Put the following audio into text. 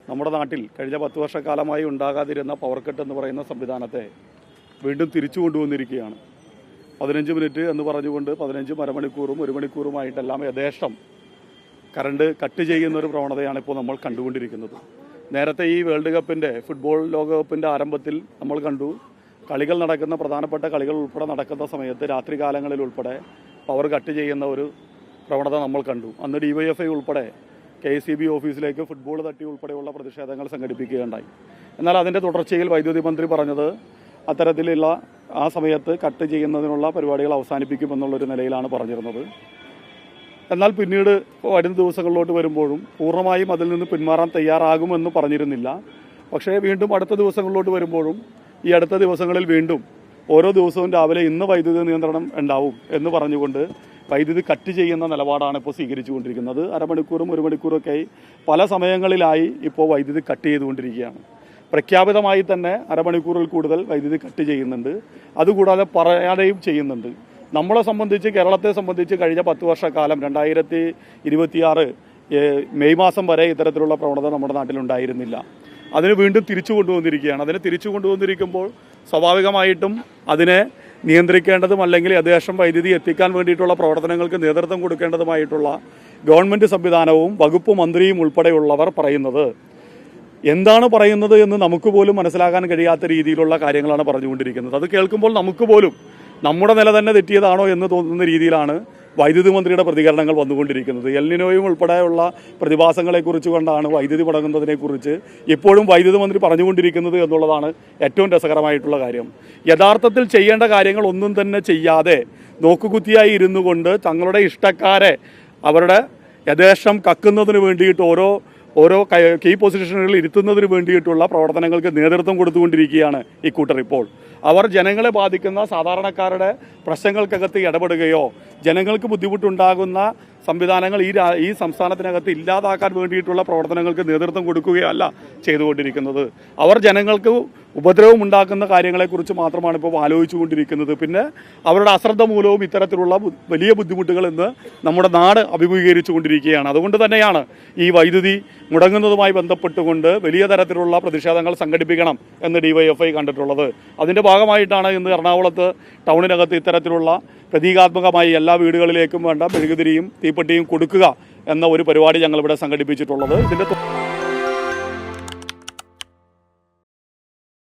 നമ്മുടെ നാട്ടിൽ കഴിഞ്ഞ 10 വർഷക്കാലമായി ഉണ്ടാകാതിരുന്ന പവർ കട്ട് എന്ന് പറയുന്ന സംവിധാനത്തെ വീണ്ടും തിരിച്ചു കൊണ്ടുവന്നിരിക്കുകയാണ്. 15 മിനിറ്റ് എന്ന് പറഞ്ഞുകൊണ്ട് 15 അരമണിക്കൂറും 1 മണിക്കൂറുമായിട്ടെല്ലാം യഥേഷ്ടം കറണ്ട് കട്ട് ചെയ്യുന്നൊരു പ്രവണതയാണ് ഇപ്പോൾ നമ്മൾ കണ്ടുകൊണ്ടിരിക്കുന്നത്. നേരത്തെ ഈ വേൾഡ് കപ്പിൻ്റെ ഫുട്ബോൾ ലോകകപ്പിൻ്റെ ആരംഭത്തിൽ നമ്മൾ കണ്ടു, കളികൾ നടക്കുന്ന പ്രധാനപ്പെട്ട കളികൾ ഉൾപ്പെടെ നടക്കുന്ന സമയത്ത് രാത്രികാലങ്ങളിൽ ഉൾപ്പെടെ പവർ കട്ട് ചെയ്യുന്ന ഒരു പ്രവണത നമ്മൾ കണ്ടു. അന്ന് DYFI ഉൾപ്പെടെ KCB ഓഫീസിലേക്ക് ഫുട്ബോൾ തട്ടി ഉൾപ്പെടെയുള്ള പ്രതിഷേധങ്ങൾ സംഘടിപ്പിക്കുകയുണ്ടായി. എന്നാൽ അതിൻ്റെ തുടർച്ചയിൽ വൈദ്യുതി മന്ത്രി പറഞ്ഞത് അത്തരത്തിലുള്ള ആ സമയത്ത് കട്ട് ചെയ്യുന്നതിനുള്ള പരിപാടികൾ അവസാനിപ്പിക്കുമെന്നുള്ളൊരു നിലയിലാണ് പറഞ്ഞിരുന്നത്. എന്നാൽ പിന്നീട് വരും ദിവസങ്ങളിലോട്ട് വരുമ്പോഴും പൂർണ്ണമായും അതിൽ നിന്ന് പിന്മാറാൻ തയ്യാറാകുമെന്ന് പറഞ്ഞിരുന്നില്ല. പക്ഷേ വീണ്ടും അടുത്ത ദിവസങ്ങളിലോട്ട് വരുമ്പോഴും ഈ അടുത്ത ദിവസങ്ങളിൽ വീണ്ടും ഓരോ ദിവസവും രാവിലെ ഇന്ന് വൈദ്യുതി നിയന്ത്രണം ഉണ്ടാവും എന്ന് പറഞ്ഞുകൊണ്ട് വൈദ്യുതി കട്ട് ചെയ്യുന്ന നിലപാടാണ് ഇപ്പോൾ സ്വീകരിച്ചുകൊണ്ടിരിക്കുന്നത്. അരമണിക്കൂറും 1 മണിക്കൂറൊക്കെയായി പല സമയങ്ങളിലായി ഇപ്പോൾ വൈദ്യുതി കട്ട് ചെയ്തുകൊണ്ടിരിക്കുകയാണ്. പ്രഖ്യാപിതമായി തന്നെ അരമണിക്കൂറിൽ കൂടുതൽ വൈദ്യുതി കട്ട് ചെയ്യുന്നുണ്ട്. അതുകൂടാതെ പറയാതെയും ചെയ്യുന്നുണ്ട്. നമ്മളെ സംബന്ധിച്ച്, കേരളത്തെ സംബന്ധിച്ച് കഴിഞ്ഞ 10 വർഷക്കാലം 2026 മെയ് മാസം വരെ ഇത്തരത്തിലുള്ള പ്രവണത നമ്മുടെ നാട്ടിലുണ്ടായിരുന്നില്ല. അതിന് വീണ്ടും തിരിച്ചു കൊണ്ടുവന്നിരിക്കുകയാണ്. അതിനെ തിരിച്ചു കൊണ്ടുവന്നിരിക്കുമ്പോൾ സ്വാഭാവികമായിട്ടും അതിനെ നിയന്ത്രിക്കേണ്ടതും അല്ലെങ്കിൽ യഥേഷ്ടം വൈദ്യുതി എത്തിക്കാൻ വേണ്ടിയിട്ടുള്ള പ്രവർത്തനങ്ങൾക്ക് നേതൃത്വം കൊടുക്കേണ്ടതുമായിട്ടുള്ള ഗവൺമെൻറ് സംവിധാനവും വകുപ്പ് മന്ത്രിയും ഉൾപ്പെടെയുള്ളവർ പറയുന്നത് എന്താണ് പറയുന്നത് എന്ന് നമുക്ക് പോലും മനസ്സിലാക്കാൻ കഴിയാത്ത രീതിയിലുള്ള കാര്യങ്ങളാണ് പറഞ്ഞുകൊണ്ടിരിക്കുന്നത്. അത് കേൾക്കുമ്പോൾ നമുക്ക് പോലും നമ്മുടെ നില തന്നെ തെറ്റിയതാണോ എന്ന് തോന്നുന്ന രീതിയിലാണ് വൈദ്യുതി മന്ത്രിയുടെ പ്രതികരണങ്ങൾ വന്നുകൊണ്ടിരിക്കുന്നത്. എൽനിനോയും ഉൾപ്പെടെയുള്ള പ്രതിഭാസങ്ങളെക്കുറിച്ച് കൊണ്ടാണ് വൈദ്യുതി മുടങ്ങുന്നതിനെക്കുറിച്ച് ഇപ്പോഴും വൈദ്യുതി മന്ത്രി പറഞ്ഞുകൊണ്ടിരിക്കുന്നത് എന്നുള്ളതാണ് ഏറ്റവും രസകരമായിട്ടുള്ള കാര്യം. യഥാർത്ഥത്തിൽ ചെയ്യേണ്ട കാര്യങ്ങൾ ഒന്നും തന്നെ ചെയ്യാതെ നോക്കുകുത്തിയായി ഇരുന്നു കൊണ്ട് തങ്ങളുടെ ഇഷ്ടക്കാരെ അവരുടെ യഥേഷ്ടം കക്കുന്നതിന് വേണ്ടിയിട്ട് ഓരോ കീ പൊസിഷനുകളിൽ ഇരുത്തുന്നതിന് വേണ്ടിയിട്ടുള്ള പ്രവർത്തനങ്ങൾക്ക് നേതൃത്വം കൊടുത്തുകൊണ്ടിരിക്കുകയാണ് ഇക്കൂട്ടർ. ഇപ്പോൾ അവർ ജനങ്ങളെ ബാധിക്കുന്ന സാധാരണക്കാരുടെ പ്രശ്നങ്ങൾക്കകത്ത് ഇടപെടുകയോ ജനങ്ങൾക്ക് ബുദ്ധിമുട്ടുണ്ടാകുന്ന സംവിധാനങ്ങൾ ഈ സംസ്ഥാനത്തിനകത്ത് ഇല്ലാതാക്കാൻ വേണ്ടിയിട്ടുള്ള പ്രവർത്തനങ്ങൾക്ക് നേതൃത്വം കൊടുക്കുകയോ അല്ല ചെയ്തുകൊണ്ടിരിക്കുന്നത്. അവർ ജനങ്ങൾക്ക് ഉപദ്രവം ഉണ്ടാക്കുന്ന കാര്യങ്ങളെക്കുറിച്ച് മാത്രമാണ് ഇപ്പോൾ ആലോചിച്ചുകൊണ്ടിരിക്കുന്നത്. പിന്നെ അവരുടെ അശ്രദ്ധ മൂലവും ഇത്തരത്തിലുള്ള വലിയ ബുദ്ധിമുട്ടുകൾ ഇന്ന് നമ്മുടെ നാട് അഭിമുഖീകരിച്ചു കൊണ്ടിരിക്കുകയാണ്. അതുകൊണ്ട് തന്നെയാണ് ഈ വൈദ്യുതി മുടങ്ങുന്നതുമായി ബന്ധപ്പെട്ടുകൊണ്ട് വലിയ തരത്തിലുള്ള പ്രതിഷേധങ്ങൾ സംഘടിപ്പിക്കണം എന്ന് DYFI കണ്ടിട്ടുള്ളത്. അതിൻ്റെ ഭാഗമായിട്ടാണ് ഇന്ന് എറണാകുളത്ത് ടൗണിനകത്ത് ഇത്തരത്തിലുള്ള പ്രതീകാത്മകമായി എല്ലാ വീടുകളിലേക്കും വേണ്ട മെഴുകുതിരിയും തീപ്പെട്ടിയും കൊടുക്കുക എന്ന ഒരു പരിപാടി ഞങ്ങളിവിടെ സംഘടിപ്പിച്ചിട്ടുള്ളത്. ഇതിൻ്റെ